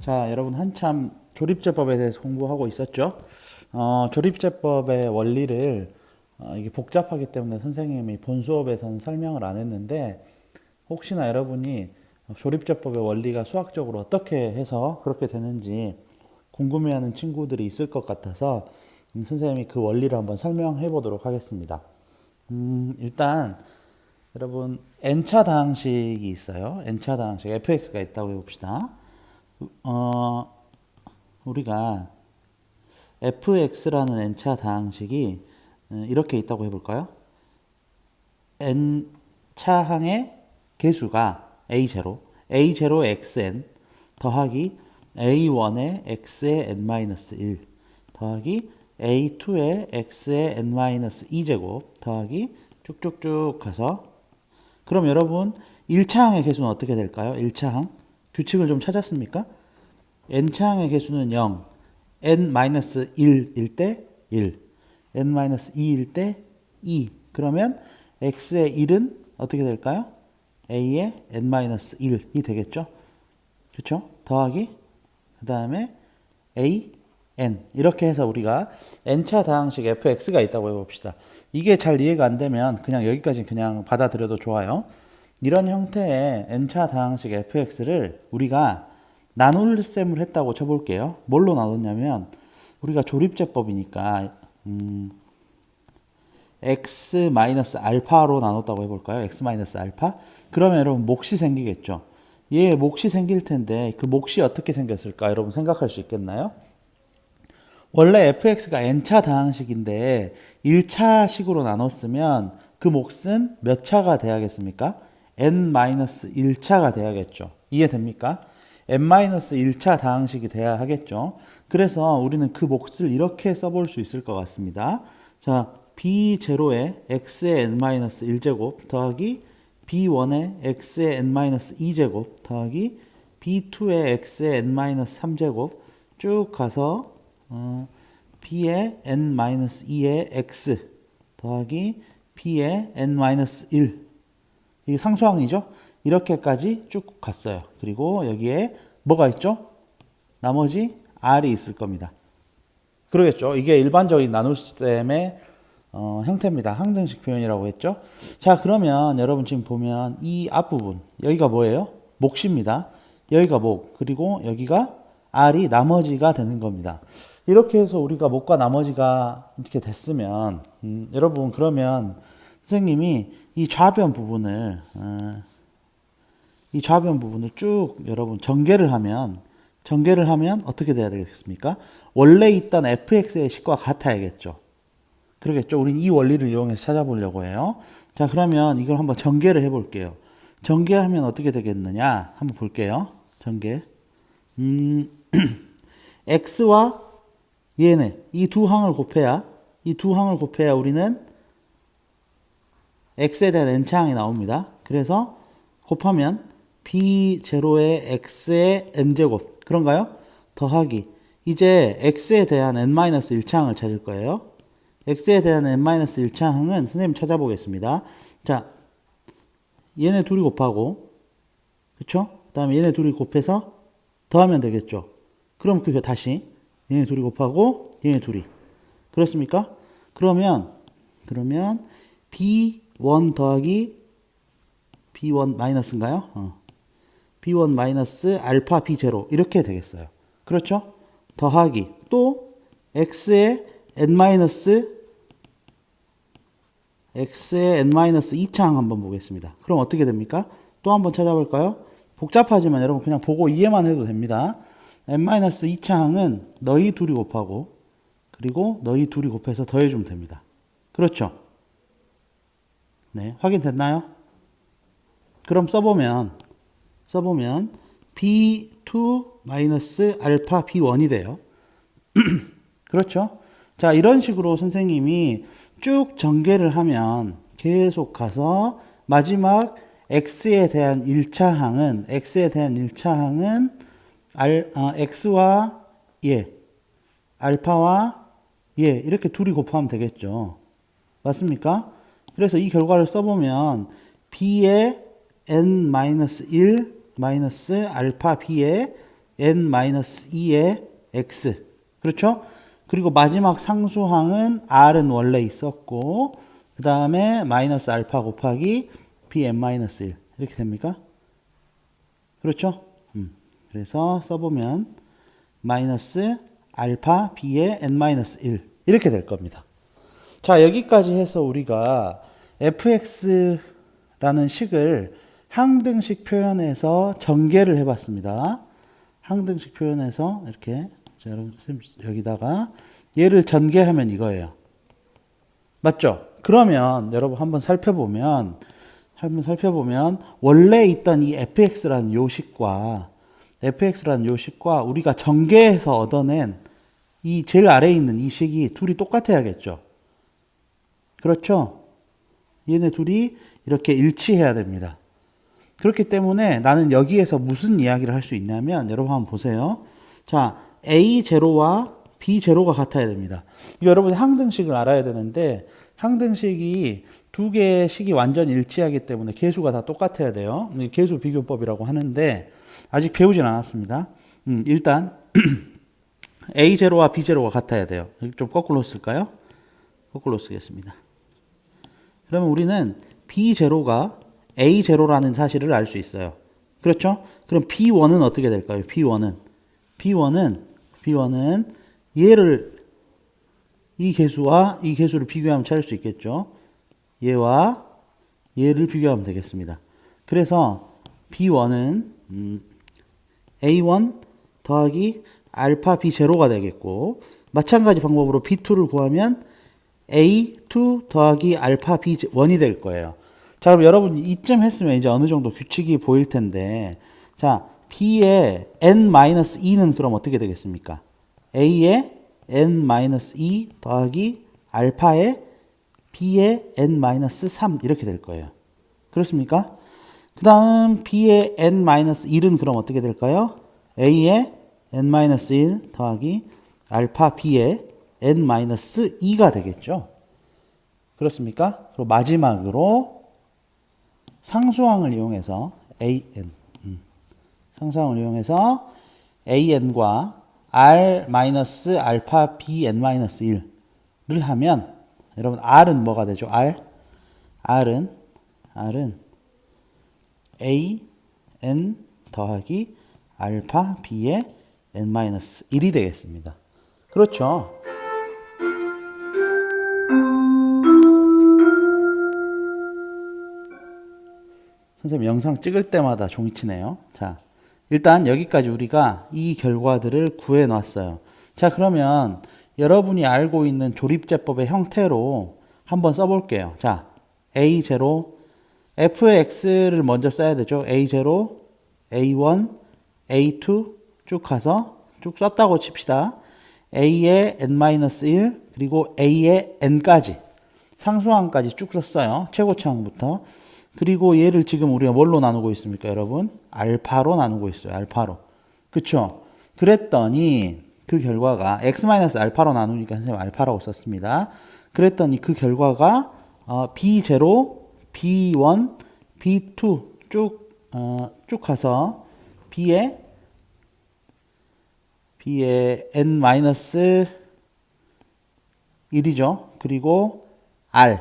자, 여러분 한참 조립제법에 대해서 공부하고 있었죠? 조립제법의 원리를 이게 복잡하기 때문에 선생님이 본 수업에서는 설명을 안 했는데 혹시나 여러분이 조립제법의 원리가 수학적으로 어떻게 해서 그렇게 되는지 궁금해하는 친구들이 있을 것 같아서 선생님이 그 원리를 한번 설명해 보도록 하겠습니다. 일단 여러분 n차 다항식이 있어요. n차 다항식 fx가 있다고 해봅시다. 우리가 fx라는 n차 다항식이 이렇게 있다고 해볼까요? n차항의 개수가 a0, a0의 xn 더하기 a1의 x의 n-1 더하기 a2의 x의 n-2제곱 더하기 쭉쭉쭉 가서 그럼 여러분 1차항의 개수는 어떻게 될까요? 1차항 규칙을 좀 찾았습니까? n차항의 개수는 0, n-1일 때 1, n-2일 때 2. 그러면 x의 1은 어떻게 될까요? a의 n-1이 되겠죠? 그렇죠? 더하기 그 다음에 a, n 이렇게 해서 우리가 n차 다항식 fx가 있다고 해봅시다. 이게 잘 이해가 안 되면 그냥 여기까지 그냥 받아들여도 좋아요. 이런 형태의 n차 다항식 fx를 우리가 나눌 셈을 했다고 쳐볼게요. 뭘로 나눴냐면 우리가 조립제법이니까 x-알파로 나눴다고 해볼까요? x-알파? 그러면 여러분 몫이 생기겠죠. 얘 몫이 생길 텐데 그 몫이 어떻게 생겼을까? 여러분 생각할 수 있겠나요? 원래 fx가 n차 다항식인데 1차식으로 나눴으면 그 몫은 몇 차가 돼야겠습니까? n-1차가 돼야겠죠. 이해됩니까? n-1차 다항식이 돼야 하겠죠. 그래서 우리는 그 몫을 이렇게 써볼 수 있을 것 같습니다. 자, b0의 x의 n-1제곱 더하기 b1의 x의 n-2제곱 더하기 b2의 x의 n-3제곱 쭉 가서 b의 n-2의 x 더하기 b의 n-1 이게 상수항이죠. 이렇게까지 쭉 갔어요. 그리고 여기에 뭐가 있죠? 나머지 r이 있을 겁니다. 그러겠죠. 이게 일반적인 나눗셈의 형태입니다. 항등식 표현이라고 했죠. 자, 그러면 여러분 지금 보면 이 앞부분 여기가 뭐예요? 몫입니다. 여기가 몫 그리고 여기가 r이 나머지가 되는 겁니다. 이렇게 해서 우리가 몫과 나머지가 이렇게 됐으면 여러분 그러면 선생님이 이 좌변 부분을 쭉 여러분 전개를 하면 어떻게 돼야 되겠습니까? 원래 있던 fx의 식과 같아야겠죠. 그러겠죠. 우린 이 원리를 이용해서 찾아보려고 해요. 자, 그러면 이걸 한번 전개를 해볼게요. 전개하면 어떻게 되겠느냐? 한번 볼게요. 전개. x와 얘네 이 두 항을 곱해야 우리는 x에 대한 n차항이 나옵니다. 그래서 곱하면 b0의 x의 n제곱 그런가요? 더하기 이제 x에 대한 n-1차항을 찾을 거예요. x에 대한 n-1차항은 선생님 찾아보겠습니다. 자, 얘네 둘이 곱하고 그쵸? 그 다음에 얘네 둘이 곱해서 더하면 되겠죠. 그럼 그게 다시 얘네 둘이 곱하고 얘네 둘이 그렇습니까? 그러면 b1 더하기 b1 마이너스인가요? b1 마이너스 알파 b0 이렇게 되겠어요. 그렇죠? 더하기 또 x의 n-2차항 한번 보겠습니다. 그럼 어떻게 됩니까? 또 한번 찾아볼까요? 복잡하지만 여러분 그냥 보고 이해만 해도 됩니다. n-2차항은 너희 둘이 곱하고 그리고 너희 둘이 곱해서 더해주면 됩니다. 그렇죠? 네, 확인됐나요? 그럼 써보면 b2 마이너스 알파 b1이 돼요. 그렇죠? 자, 이런 식으로 선생님이 쭉 전개를 하면 계속 가서 마지막 x에 대한 1차항은 x와 얘, 알파와 얘 이렇게 둘이 곱하면 되겠죠. 맞습니까? 그래서 이 결과를 써보면 b의 n-1 마이너스 알파 b의 n-2의 x. 그렇죠? 그리고 마지막 상수항은 r은 원래 있었고 그 다음에 마이너스 알파 곱하기 bn-1 이렇게 됩니까? 그렇죠? 그래서 써보면 마이너스 알파 b의 n-1 이렇게 될 겁니다. 자, 여기까지 해서 우리가 fx라는 식을 항등식 표현해서 전개를 해봤습니다. 항등식 표현해서 이렇게 여기다가 얘를 전개하면 이거예요. 맞죠? 그러면 여러분 한번 살펴보면 원래 있던 이 fx라는 요식과 우리가 전개해서 얻어낸 이 제일 아래에 있는 이 식이 둘이 똑같아야겠죠. 그렇죠? 얘네 둘이 이렇게 일치해야 됩니다. 그렇기 때문에 나는 여기에서 무슨 이야기를 할 수 있냐면 여러분 한번 보세요. 자, A0와 B0가 같아야 됩니다. 이거 여러분이 항등식을 알아야 되는데 항등식이 두 개의 식이 완전 일치하기 때문에 계수가 다 똑같아야 돼요. 계수 비교법이라고 하는데 아직 배우진 않았습니다. 일단 A0와 B0가 같아야 돼요. 좀 거꾸로 쓸까요? 거꾸로 쓰겠습니다. 그러면 우리는 B0가 A0라는 사실을 알 수 있어요. 그렇죠? 그럼 B1은 어떻게 될까요? B1은 얘를 이 개수와 이 개수를 비교하면 찾을 수 있겠죠. 얘와 얘를 비교하면 되겠습니다. 그래서 B1은 A1 더하기 알파 B0가 되겠고 마찬가지 방법으로 B2를 구하면 A2 더하기 알파 B1이 될 거예요. 자, 그럼 여러분 이쯤 했으면 이제 어느 정도 규칙이 보일 텐데 자, B의 n-2는 그럼 어떻게 되겠습니까? A의 n-2 더하기 알파의 B의 n-3 이렇게 될 거예요. 그렇습니까? 그 다음 B의 n-1은 그럼 어떻게 될까요? A의 n-1 더하기 알파 B의 n-2가 되겠죠. 그렇습니까? 그리고 마지막으로 상수항을 이용해서 an과 r-알파 bn-1을 하면 여러분 r은 뭐가 되죠? r은 a n 더하기 알파 b의 n-1이 되겠습니다. 그렇죠? 선생님 영상 찍을 때마다 종이치네요. 자, 일단 여기까지 우리가 이 결과들을 구해 놨어요. 자, 그러면 여러분이 알고 있는 조립제법의 형태로 한번 써볼게요. 자, A0, fx를 먼저 써야 되죠. A0, A1, A2 쭉 가서 쭉 썼다고 칩시다. A의 n-1 그리고 A의 n까지 상수항까지 쭉 썼어요. 최고차항부터. 그리고 얘를 지금 우리가 뭘로 나누고 있습니까, 여러분? 알파로 나누고 있어요. 알파로. 그쵸? 그랬더니 그 결과가 x-알파로 나누니까 선생님 알파라고 썼습니다. 그랬더니 그 결과가 B0, B1, B2 쭉 가서 B의 n-1이죠. 그리고 R.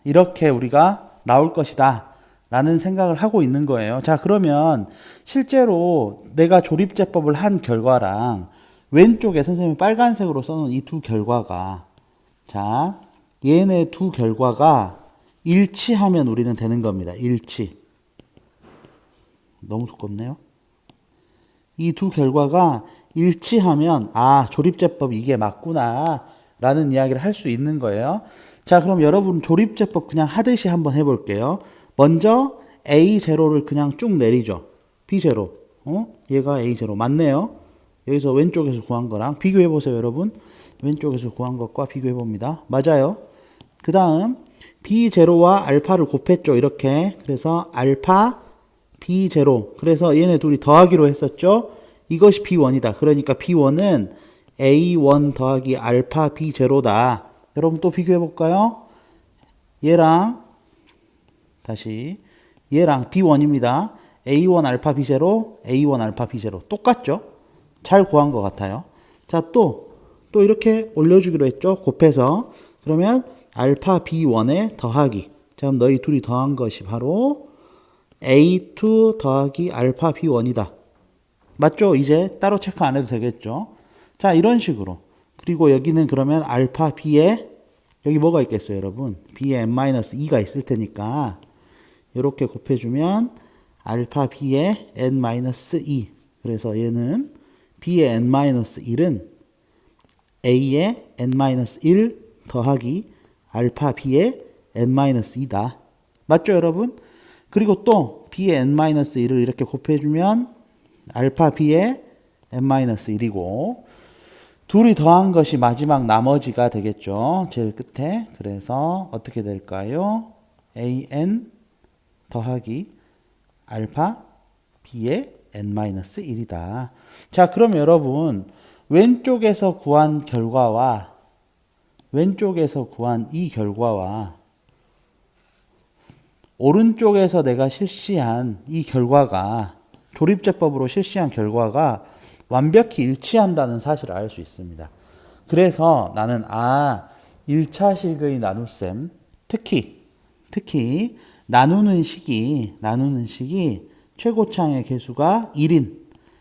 이렇게 우리가 나올 것이다 라는 생각을 하고 있는 거예요. 자, 그러면 실제로 내가 조립제법을 한 결과랑 왼쪽에 선생님이 빨간색으로 써놓은 이 두 결과가 자, 얘네 두 결과가 일치하면 우리는 되는 겁니다. 일치. 너무 두껍네요. 이 두 결과가 일치하면 조립제법 이게 맞구나 라는 이야기를 할 수 있는 거예요. 자, 그럼 여러분 조립제법 그냥 하듯이 한번 해볼게요. 먼저 A0를 그냥 쭉 내리죠. B0. 얘가 A0 맞네요. 여기서 왼쪽에서 구한 거랑 비교해보세요, 여러분. 왼쪽에서 구한 것과 비교해봅니다. 맞아요. 그 다음 B0와 알파를 곱했죠. 이렇게. 그래서 알파 B0. 그래서 얘네 둘이 더하기로 했었죠. 이것이 B1이다. 그러니까 B1은 A1 더하기 알파 B0다. 여러분 또 비교해 볼까요? 얘랑 B1입니다. A1 알파 B0, A1 알파 B0 똑같죠? 잘 구한 것 같아요. 자, 또 이렇게 올려주기로 했죠? 곱해서. 그러면 알파 B1에 더하기. 자, 그럼 너희 둘이 더한 것이 바로 A2 더하기 알파 B1이다. 맞죠? 이제 따로 체크 안 해도 되겠죠? 자, 이런 식으로. 그리고 여기는 그러면 알파 B에 여기 뭐가 있겠어요, 여러분? B에 n-2가 있을 테니까 이렇게 곱해주면 알파 B에 n-2. 그래서 얘는 B의 n-1은 A의 n-1 더하기 알파 B의 n-2다. 맞죠, 여러분? 그리고 또 B의 n-1을 이렇게 곱해주면 알파 B의 n-1이고 둘이 더한 것이 마지막 나머지가 되겠죠. 제일 끝에. 그래서 어떻게 될까요? an 더하기 알파 b의 n-1이다. 자, 그럼 여러분 왼쪽에서 구한 결과와 왼쪽에서 구한 이 결과와 오른쪽에서 내가 실시한 이 결과가 조립제법으로 실시한 결과가 완벽히 일치한다는 사실을 알 수 있습니다. 그래서 나는 1차식의 나눗셈 특히 나누는 식이 최고차의 개수가 1인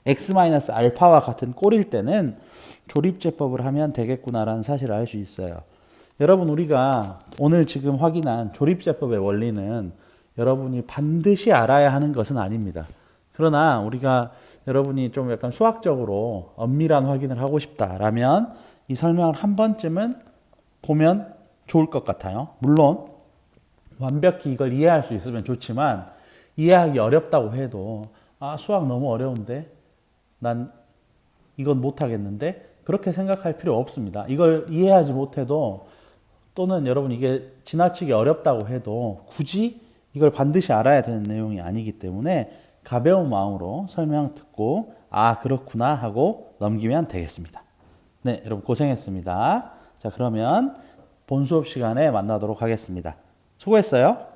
x-알파와 같은 꼴일 때는 조립제법을 하면 되겠구나라는 사실을 알 수 있어요. 여러분 우리가 오늘 지금 확인한 조립제법의 원리는 여러분이 반드시 알아야 하는 것은 아닙니다. 그러나 우리가 여러분이 좀 약간 수학적으로 엄밀한 확인을 하고 싶다라면 이 설명을 한 번쯤은 보면 좋을 것 같아요. 물론 완벽히 이걸 이해할 수 있으면 좋지만 이해하기 어렵다고 해도 수학 너무 어려운데 난 이건 못하겠는데 그렇게 생각할 필요 없습니다. 이걸 이해하지 못해도 또는 여러분 이게 지나치게 어렵다고 해도 굳이 이걸 반드시 알아야 되는 내용이 아니기 때문에 가벼운 마음으로 설명 듣고 그렇구나 하고 넘기면 되겠습니다. 네, 여러분 고생했습니다. 자, 그러면 본 수업 시간에 만나도록 하겠습니다. 수고했어요.